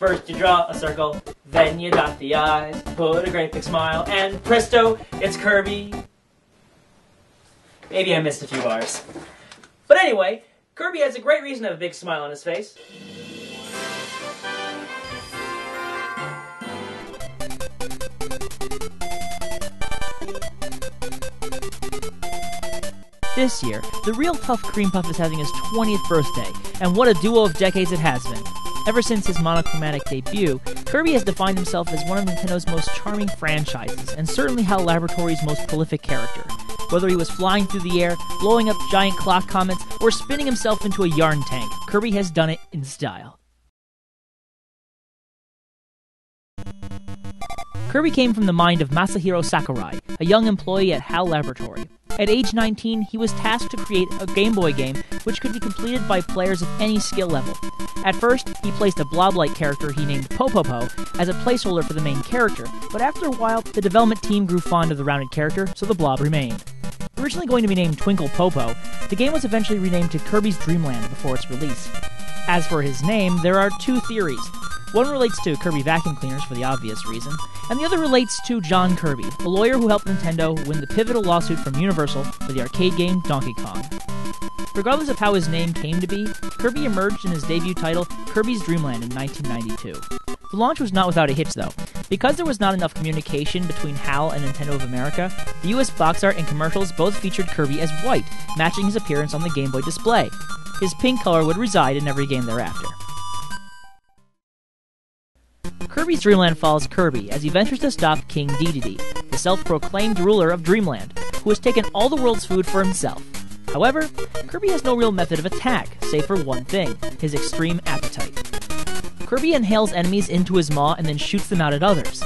First you draw a circle, then you dot the I's, put a great big smile, and presto, it's Kirby. Maybe I missed a few bars. But anyway, Kirby has a great reason to have a big smile on his face. This year, the real tough Cream Puff is having his 20th birthday, and what a duo of decades it has been. Ever since his monochromatic debut, Kirby has defined himself as one of Nintendo's most charming franchises, and certainly Hal Laboratory's most prolific character. Whether he was flying through the air, blowing up giant clock comets, or spinning himself into a yarn tank, Kirby has done it in style. Kirby came from the mind of Masahiro Sakurai, a young employee at Hal Laboratory. At age 19, he was tasked to create a Game Boy game which could be completed by players of any skill level. At first, he placed a blob-like character he named Popopo as a placeholder for the main character, but after a while, the development team grew fond of the rounded character, so the blob remained. Originally going to be named Twinkle Popo, the game was eventually renamed to Kirby's Dream Land before its release. As for his name, there are two theories. One relates to Kirby vacuum cleaners for the obvious reason, and the other relates to John Kirby, a lawyer who helped Nintendo win the pivotal lawsuit from Universal for the arcade game Donkey Kong. Regardless of how his name came to be, Kirby emerged in his debut title, Kirby's Dream Land, in 1992. The launch was not without a hitch, though. Because there was not enough communication between HAL and Nintendo of America, the US box art and commercials both featured Kirby as white, matching his appearance on the Game Boy display. His pink color would reside in every game thereafter. Kirby's Dream Land follows Kirby as he ventures to stop King Dedede, the self-proclaimed ruler of Dreamland, who has taken all the world's food for himself. However, Kirby has no real method of attack, save for one thing, his extreme appetite. Kirby inhales enemies into his maw and then shoots them out at others.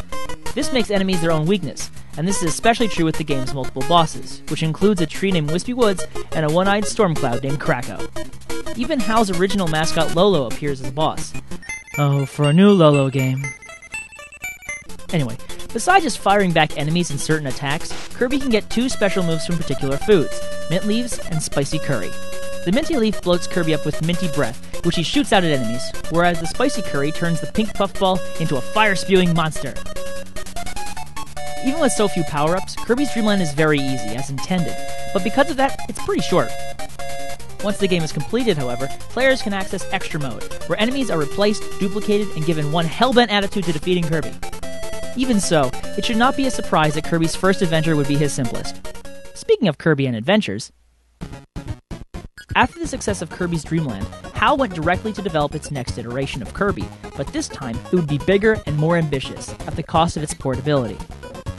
This makes enemies their own weakness, and this is especially true with the game's multiple bosses, which includes a tree named Wispy Woods and a one-eyed Stormcloud named Kracko. Even HAL's original mascot Lolo appears as a boss. Oh, for a new Lolo game. Anyway, besides just firing back enemies in certain attacks, Kirby can get two special moves from particular foods, mint leaves and spicy curry. The minty leaf floats Kirby up with minty breath, which he shoots out at enemies, whereas the spicy curry turns the pink puffball into a fire-spewing monster. Even with so few power-ups, Kirby's Dream Land is very easy, as intended, but because of that, it's pretty short. Once the game is completed, however, players can access Extra Mode, where enemies are replaced, duplicated, and given one hell-bent attitude to defeating Kirby. Even so, it should not be a surprise that Kirby's first adventure would be his simplest. Speaking of Kirby and adventures, after the success of Kirby's Dream Land, HAL went directly to develop its next iteration of Kirby, but this time it would be bigger and more ambitious, at the cost of its portability.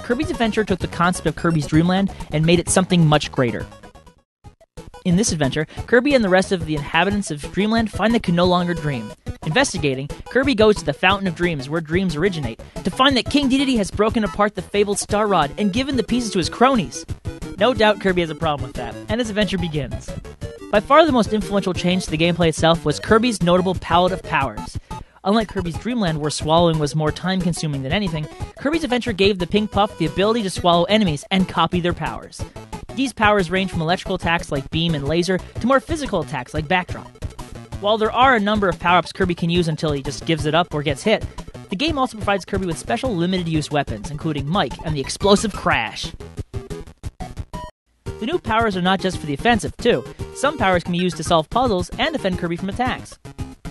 Kirby's Adventure took the concept of Kirby's Dream Land and made it something much greater. In this adventure, Kirby and the rest of the inhabitants of Dreamland find they can no longer dream. Investigating, Kirby goes to the Fountain of Dreams, where dreams originate, to find that King Dedede has broken apart the fabled Star Rod and given the pieces to his cronies. No doubt Kirby has a problem with that, and his adventure begins. By far the most influential change to the gameplay itself was Kirby's notable palette of powers. Unlike Kirby's Dream Land, where swallowing was more time-consuming than anything, Kirby's Adventure gave the Pink Puff the ability to swallow enemies and copy their powers. These powers range from electrical attacks like beam and laser to more physical attacks like backdrop. While there are a number of power-ups Kirby can use until he just gives it up or gets hit, the game also provides Kirby with special limited-use weapons, including Mike and the explosive Crash. The new powers are not just for the offensive, too. Some powers can be used to solve puzzles and defend Kirby from attacks.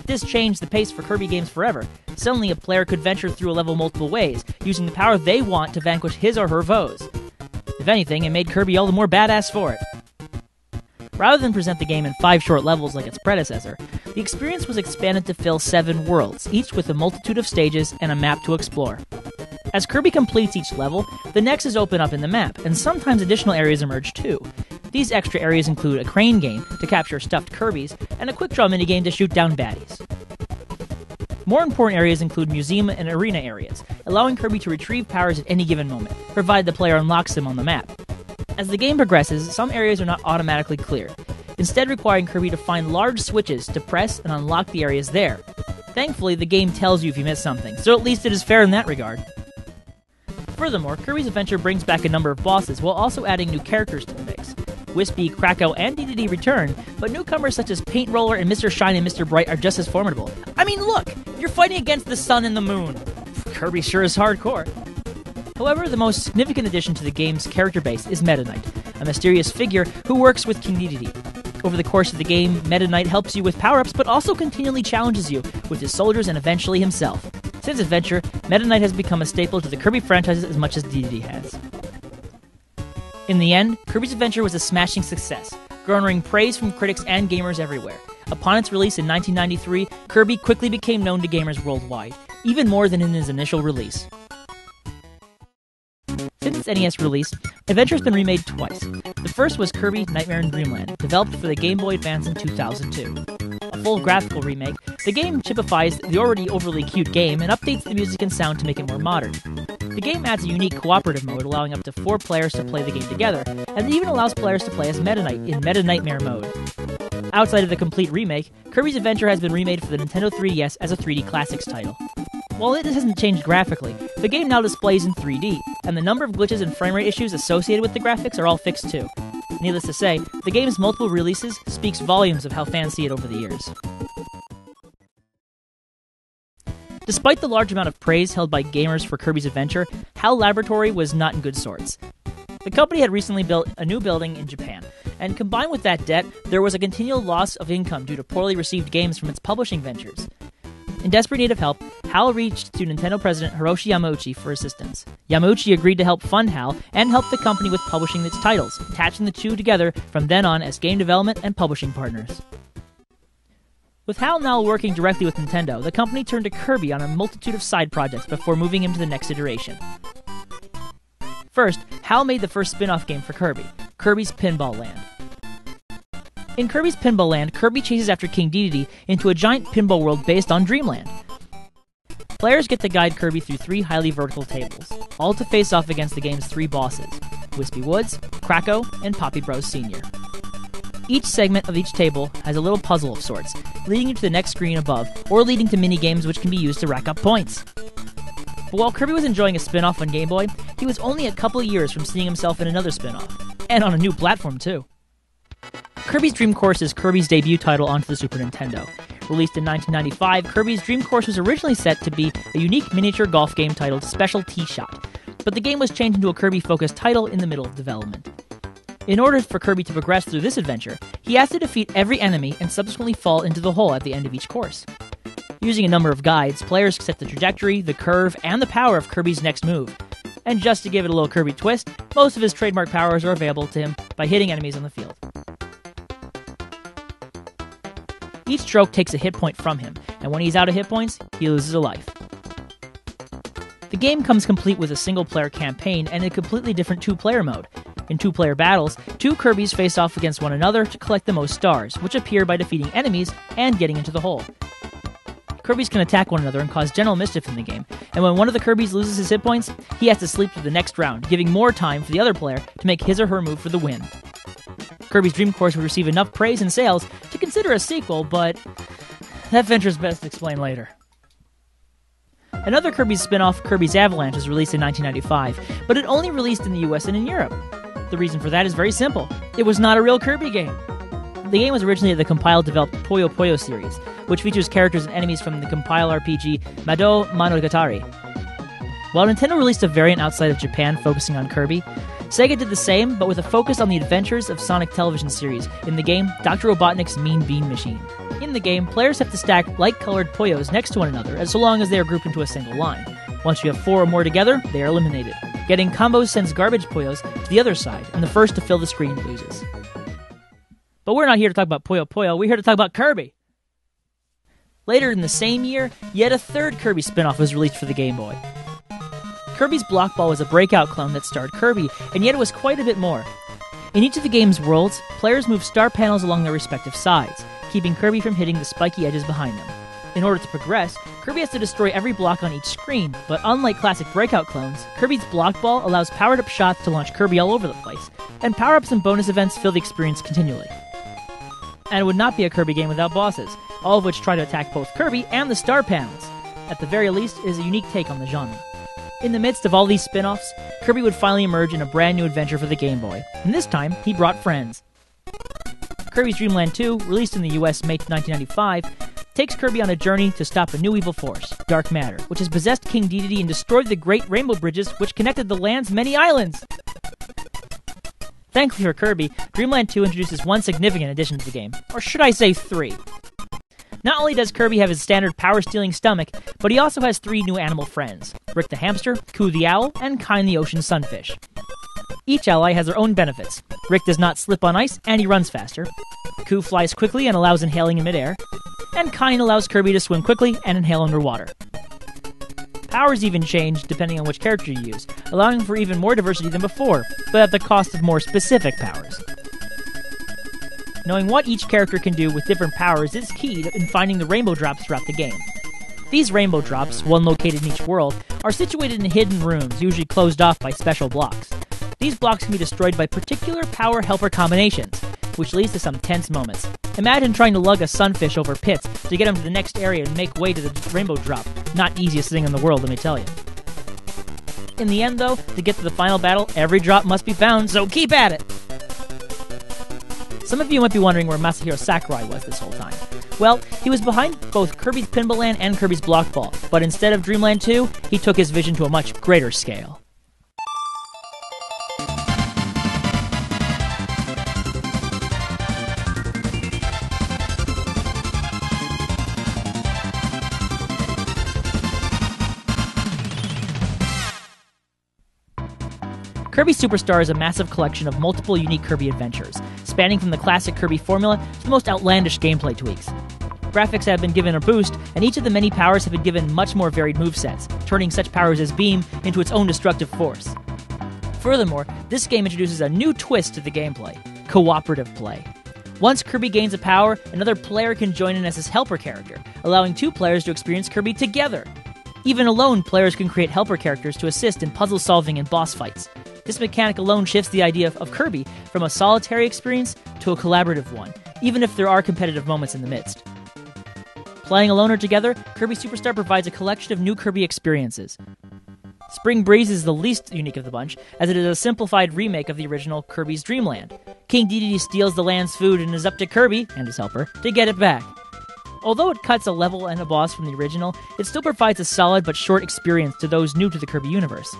This changed the pace for Kirby games forever. Suddenly, a player could venture through a level multiple ways, using the power they want to vanquish his or her foes. If anything, it made Kirby all the more badass for it. Rather than present the game in 5 short levels like its predecessor, the experience was expanded to fill 7 worlds, each with a multitude of stages and a map to explore. As Kirby completes each level, the next is open up in the map, and sometimes additional areas emerge too. These extra areas include a crane game to capture stuffed Kirbys, and a quick draw minigame to shoot down baddies. More important areas include museum and arena areas, allowing Kirby to retrieve powers at any given moment, provided the player unlocks them on the map. As the game progresses, some areas are not automatically clear, instead requiring Kirby to find large switches to press and unlock the areas there. Thankfully, the game tells you if you miss something, so at least it is fair in that regard. Furthermore, Kirby's Adventure brings back a number of bosses while also adding new characters to the mix. Wispy, Kracko, and Dedede return, but newcomers such as Paint Roller and Mr. Shine and Mr. Bright are just as formidable. I mean, look! You're You're fighting against the sun and the moon. Kirby sure is hardcore. However, the most significant addition to the game's character base is Meta Knight, a mysterious figure who works with King Dedede. Over the course of the game, Meta Knight helps you with power-ups, but also continually challenges you with his soldiers and eventually himself. Since Adventure, Meta Knight has become a staple to the Kirby franchise as much as Dedede has. In the end, Kirby's Adventure was a smashing success, garnering praise from critics and gamers everywhere. Upon its release in 1993, Kirby quickly became known to gamers worldwide, even more than in his initial release. Since its NES release, Adventure has been remade twice. The first was Kirby Nightmare in Dreamland, developed for the Game Boy Advance in 2002. A full graphical remake, the game chipifies the already overly cute game and updates the music and sound to make it more modern. The game adds a unique cooperative mode allowing up to 4 players to play the game together, and it even allows players to play as Meta Knight in Meta Nightmare mode. Outside of the complete remake, Kirby's Adventure has been remade for the Nintendo 3DS as a 3D Classics title. While it hasn't changed graphically, the game now displays in 3D, and the number of glitches and frame rate issues associated with the graphics are all fixed too. Needless to say, the game's multiple releases speaks volumes of how fans see it over the years. Despite the large amount of praise held by gamers for Kirby's Adventure, Hal Laboratory was not in good sorts. The company had recently built a new building in Japan, and combined with that debt, there was a continual loss of income due to poorly received games from its publishing ventures. In desperate need of help, Hal reached to Nintendo president Hiroshi Yamauchi for assistance. Yamauchi agreed to help fund Hal and help the company with publishing its titles, attaching the two together from then on as game development and publishing partners. With Hal now working directly with Nintendo, the company turned to Kirby on a multitude of side projects before moving him to the next iteration. First, Hal made the first spin-off game for Kirby, Kirby's Pinball Land. In Kirby's Pinball Land, Kirby chases after King Dedede into a giant pinball world based on Dreamland. Players get to guide Kirby through 3 highly vertical tables, all to face off against the game's 3 bosses, Wispy Woods, Kracko, and Poppy Bros Sr. Each segment of each table has a little puzzle of sorts, leading you to the next screen above, or leading to mini-games which can be used to rack up points. But while Kirby was enjoying a spin-off on Game Boy, he was only a couple of years from seeing himself in another spin-off, and on a new platform too. Kirby's Dream Course is Kirby's debut title onto the Super Nintendo. Released in 1995, Kirby's Dream Course was originally set to be a unique miniature golf game titled Special Tee Shot, but the game was changed into a Kirby-focused title in the middle of development. In order for Kirby to progress through this adventure, he has to defeat every enemy and subsequently fall into the hole at the end of each course. Using a number of guides, players set the trajectory, the curve, and the power of Kirby's next move. And just to give it a little Kirby twist, most of his trademark powers are available to him by hitting enemies on the field. Each stroke takes a hit point from him, and when he's out of hit points, he loses a life. The game comes complete with a single-player campaign and a completely different 2-player mode. In 2-player battles, 2 Kirbys face off against one another to collect the most stars, which appear by defeating enemies and getting into the hole. Kirbys can attack one another and cause general mischief in the game, and when one of the Kirbys loses his hit points, he has to sleep through the next round, giving more time for the other player to make his or her move for the win. Kirby's Dream Course would receive enough praise and sales to consider a sequel, but that venture's best explained later. Another Kirby spin-off, Kirby's Avalanche, was released in 1995, but it only released in the US and in Europe. The reason for that is very simple. It was not a real Kirby game. The game was originally the compile-developed Puyo Puyo series, which features characters and enemies from the compile RPG Mado Monogatari. While Nintendo released a variant outside of Japan focusing on Kirby, Sega did the same, but with a focus on the adventures of Sonic television series in the game Dr. Robotnik's Mean Bean Machine. In the game, players have to stack light-colored Puyos next to one another so long as they are grouped into a single line. Once you have 4 or more together, they are eliminated. Getting combos sends garbage Puyos to the other side, and the first to fill the screen loses. But we're not here to talk about Puyo Puyo, we're here to talk about Kirby! Later in the same year, yet a third Kirby spin-off was released for the Game Boy. Kirby's Block Ball was a breakout clone that starred Kirby, and yet it was quite a bit more. In each of the game's worlds, players move star panels along their respective sides, keeping Kirby from hitting the spiky edges behind them. In order to progress, Kirby has to destroy every block on each screen, but unlike classic breakout clones, Kirby's Block Ball allows powered-up shots to launch Kirby all over the place, and power-ups and bonus events fill the experience continually. And it would not be a Kirby game without bosses, all of which try to attack both Kirby and the star panels. At the very least, it is a unique take on the genre. In the midst of all these spin-offs, Kirby would finally emerge in a brand new adventure for the Game Boy, and this time, he brought friends. Kirby's Dream Land 2, released in the US May 1995, takes Kirby on a journey to stop a new evil force, dark matter, which has possessed King Dedede and destroyed the great rainbow bridges which connected the land's many islands. Thankfully for Kirby, Dreamland 2 introduces one significant addition to the game, or should I say 3. Not only does Kirby have his standard power-stealing stomach, but he also has 3 new animal friends, Rick the hamster, Coo the owl, and Kine the ocean sunfish. Each ally has their own benefits. Rick does not slip on ice, and he runs faster. Coo flies quickly and allows inhaling in midair. And Kine allows Kirby to swim quickly and inhale underwater. Powers even change depending on which character you use, allowing for even more diversity than before, but at the cost of more specific powers. Knowing what each character can do with different powers is key in finding the rainbow drops throughout the game. These rainbow drops, one located in each world, are situated in hidden rooms, usually closed off by special blocks. These blocks can be destroyed by particular power helper combinations, which leads to some tense moments. Imagine trying to lug a sunfish over pits to get him to the next area and make way to the rainbow drop. Not the easiest thing in the world, let me tell you. In the end, though, to get to the final battle, every drop must be found, so keep at it! Some of you might be wondering where Masahiro Sakurai was this whole time. Well, he was behind both Kirby's Pinball Land and Kirby's Block Ball, but instead of Dreamland 2, he took his vision to a much greater scale. Kirby Superstar is a massive collection of multiple unique Kirby adventures, spanning from the classic Kirby formula to the most outlandish gameplay tweaks. Graphics have been given a boost, and each of the many powers have been given much more varied movesets, turning such powers as Beam into its own destructive force. Furthermore, this game introduces a new twist to the gameplay: cooperative play. Once Kirby gains a power, another player can join in as his helper character, allowing 2 players to experience Kirby together. Even alone, players can create helper characters to assist in puzzle solving and boss fights. This mechanic alone shifts the idea of Kirby from a solitary experience to a collaborative one, even if there are competitive moments in the midst. Playing alone or together, Kirby Superstar provides a collection of new Kirby experiences. Spring Breeze is the least unique of the bunch, as it is a simplified remake of the original Kirby's Dream Land. King Dedede steals the land's food and is up to Kirby, and his helper, to get it back. Although it cuts a level and a boss from the original, it still provides a solid but short experience to those new to the Kirby universe.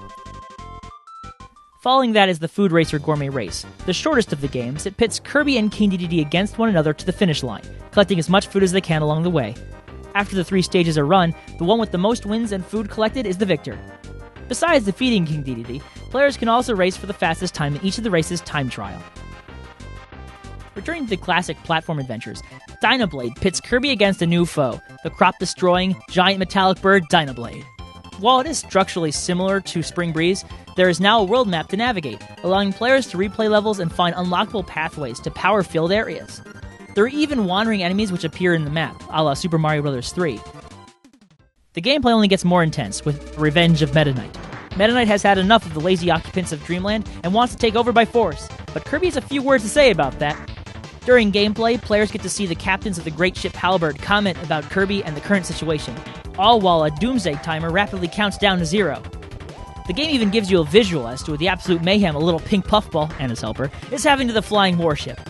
Following that is the Food Racer Gourmet Race. The shortest of the games, it pits Kirby and King Dedede against one another to the finish line, collecting as much food as they can along the way. After the 3 stages are run, the one with the most wins and food collected is the victor. Besides defeating King Dedede, players can also race for the fastest time in each of the races' time trial. Returning to the classic platform adventures, Dynablade pits Kirby against a new foe, the crop-destroying, giant metallic bird Dynablade. While it is structurally similar to Spring Breeze, there is now a world map to navigate, allowing players to replay levels and find unlockable pathways to power-filled areas. There are even wandering enemies which appear in the map, a la Super Mario Bros. 3. The gameplay only gets more intense with Revenge of Meta Knight. Meta Knight has had enough of the lazy occupants of Dreamland and wants to take over by force, but Kirby has a few words to say about that. During gameplay, players get to see the captains of the great ship Halberd comment about Kirby and the current situation, all while a doomsday timer rapidly counts down to 0. The game even gives you a visual as to the absolute mayhem a little pink puffball, and his helper, is having to the flying warship.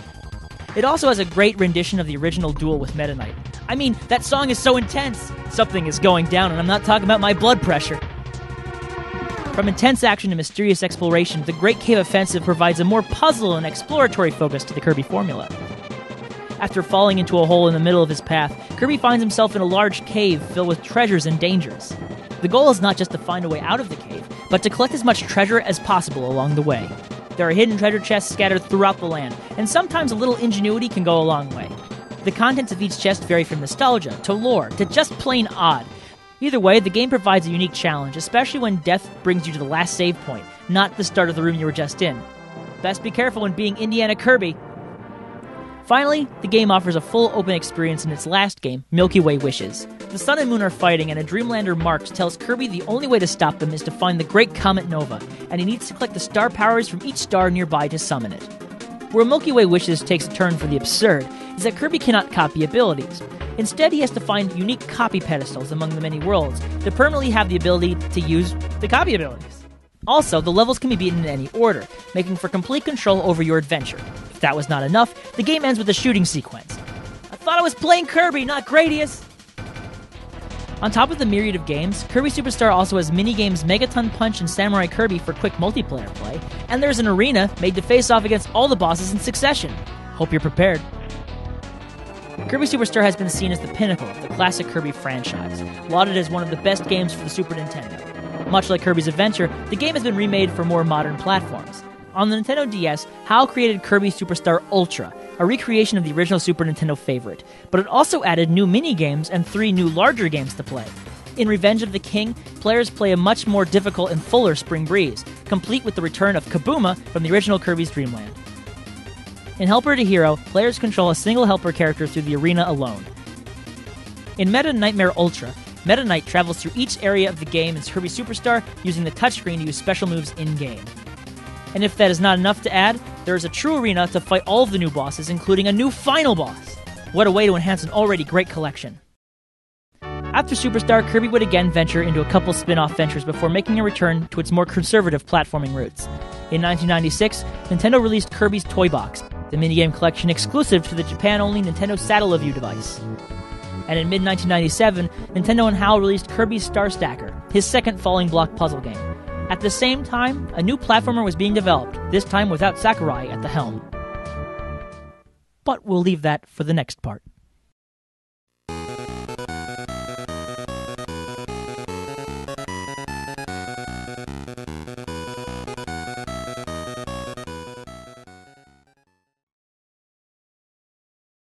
It also has a great rendition of the original duel with Meta Knight. I mean, that song is so intense! Something is going down, and I'm not talking about my blood pressure. From intense action to mysterious exploration, the Great Cave Offensive provides a more puzzle and exploratory focus to the Kirby formula. After falling into a hole in the middle of his path, Kirby finds himself in a large cave filled with treasures and dangers. The goal is not just to find a way out of the cave, but to collect as much treasure as possible along the way. There are hidden treasure chests scattered throughout the land, and sometimes a little ingenuity can go a long way. The contents of each chest vary from nostalgia, to lore, to just plain odd. Either way, the game provides a unique challenge, especially when death brings you to the last save point, not the start of the room you were just in. Best be careful when being Indiana Kirby. Finally, the game offers a full open experience in its last game, Milky Way Wishes. The Sun and Moon are fighting, and a Dreamlander Marx tells Kirby the only way to stop them is to find the Great Comet Nova, and he needs to collect the star powers from each star nearby to summon it. Where Milky Way Wishes takes a turn for the absurd is that Kirby cannot copy abilities. Instead, he has to find unique copy pedestals among the many worlds to permanently have the ability to use the copy abilities. Also, the levels can be beaten in any order, making for complete control over your adventure. If that was not enough, the game ends with a shooting sequence. I thought I was playing Kirby, not Gradius! On top of the myriad of games, Kirby Superstar also has mini-games Megaton Punch and Samurai Kirby for quick multiplayer play, and there's an arena made to face off against all the bosses in succession. Hope you're prepared. Kirby Superstar has been seen as the pinnacle of the classic Kirby franchise, lauded as one of the best games for the Super Nintendo. Much like Kirby's Adventure, the game has been remade for more modern platforms. On the Nintendo DS, Hal created Kirby Superstar Ultra, a recreation of the original Super Nintendo favorite, but it also added new mini-games and 3 new larger games to play. In Revenge of the King, players play a much more difficult and fuller Spring Breeze, complete with the return of Kabooma from the original Kirby's Dream Land. In Helper to Hero, players control a single helper character through the arena alone. In Meta Nightmare Ultra, Meta Knight travels through each area of the game in Kirby Superstar using the touchscreen to use special moves in-game. And if that is not enough to add, there is a true arena to fight all of the new bosses, including a new final boss. What a way to enhance an already great collection. After Superstar, Kirby would again venture into a couple spin-off ventures before making a return to its more conservative platforming roots. In 1996, Nintendo released Kirby's Toy Box, the minigame collection exclusive to the Japan-only Nintendo Satellaview device. And in mid-1997, Nintendo and HAL released Kirby's Star Stacker, his second falling block puzzle game. At the same time, a new platformer was being developed, this time without Sakurai at the helm. But we'll leave that for the next part.